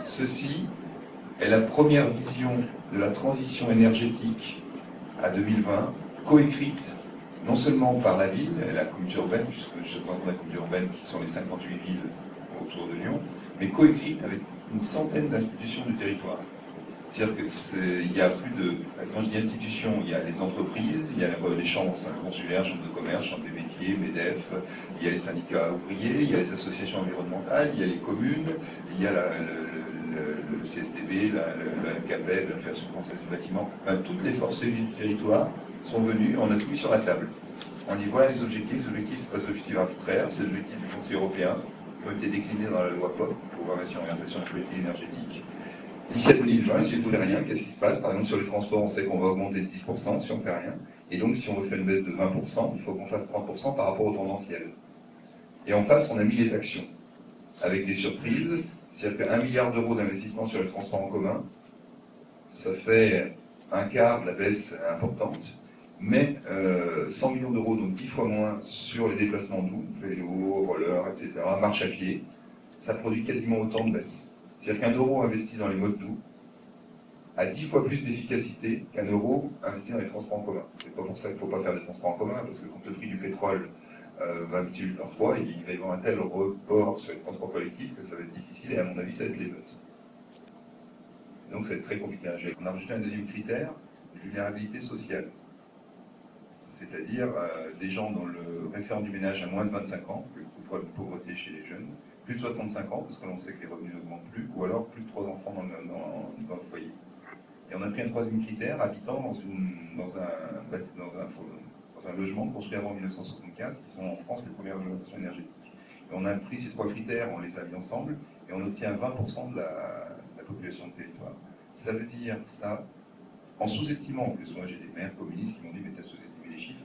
Ceci est la première vision de la transition énergétique à 2020, coécrite non seulement par la ville et la communauté urbaine, puisque je représente la communauté urbaine qui sont les 58 villes autour de Lyon, mais coécrite avec une centaine d'institutions du territoire. C'est-à-dire qu'il y a plus de... Quand je dis institutions, il y a les entreprises, il y a les chambres consulaires, chambres de commerce, chambres des métiers, MEDEF, il y a les syndicats ouvriers, il y a les associations environnementales, il y a les communes, il y a le CSTB, la MKB, la Fédération française du bâtiment. Enfin, toutes les forces vives du territoire sont venues, on a tout mis sur la table. On dit voilà les objectifs ce n'est pas des objectifs arbitraires, c'est les objectifs du Conseil européen qui ont été déclinés dans la loi POP, Programmation et Orientation de la politique énergétique. D'ici à 2020, si on ne fait rien, qu'est-ce qui se passe? Par exemple, sur les transports, on sait qu'on va augmenter de 10% si on ne fait rien. Et donc, si on veut faire une baisse de 20%, il faut qu'on fasse 30% par rapport au tendanciel. Et en face, on a mis les actions, avec des surprises. C'est-à-dire qu'1 milliard d'euros d'investissement sur les transports en commun, ça fait un quart de la baisse importante, mais 100 millions d'euros, donc 10 fois moins sur les déplacements doux, vélo, roller, etc., marche à pied, ça produit quasiment autant de baisse. C'est-à-dire qu'un euro investi dans les modes doux a 10 fois plus d'efficacité qu'un euro investi dans les transports en commun. C'est pas pour ça qu'il ne faut pas faire des transports en commun, parce que quand le prix du pétrole va multiplier par 3, il va y avoir un tel report sur les transports collectifs que ça va être difficile, et à mon avis, ça va être l'émeute. Donc ça va être très compliqué à gérer. On a rajouté un deuxième critère, vulnérabilité sociale. C'est-à-dire des gens dont le référent du ménage a moins de 25 ans, le coût de pauvreté chez les jeunes, plus de 65 ans, parce que l'on sait que les revenus n'augmentent plus, ou alors plus de 3 enfants dans le foyer. Et on a pris un troisième critère, habitant dans un logement construit avant 1975, qui sont en France les premières réglementations énergétiques. Et on a pris ces trois critères, on les a mis ensemble, et on obtient 20% de la population de territoire. Ça veut dire ça, en sous-estimant, en plus, moi j'ai des maires communistes qui m'ont dit mais tu as sous-estimé les chiffres.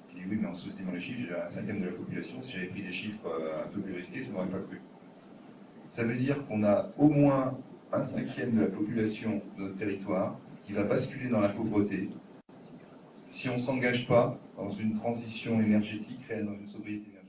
J'ai dit oui, mais en sous-estimant les chiffres, j'ai un cinquième de la population. Si j'avais pris des chiffres un peu plus risqués, je n'aurais pas cru. Ça veut dire qu'on a au moins un cinquième de la population de notre territoire qui va basculer dans la pauvreté si on ne s'engage pas dans une transition énergétique réelle, dans une sobriété énergétique.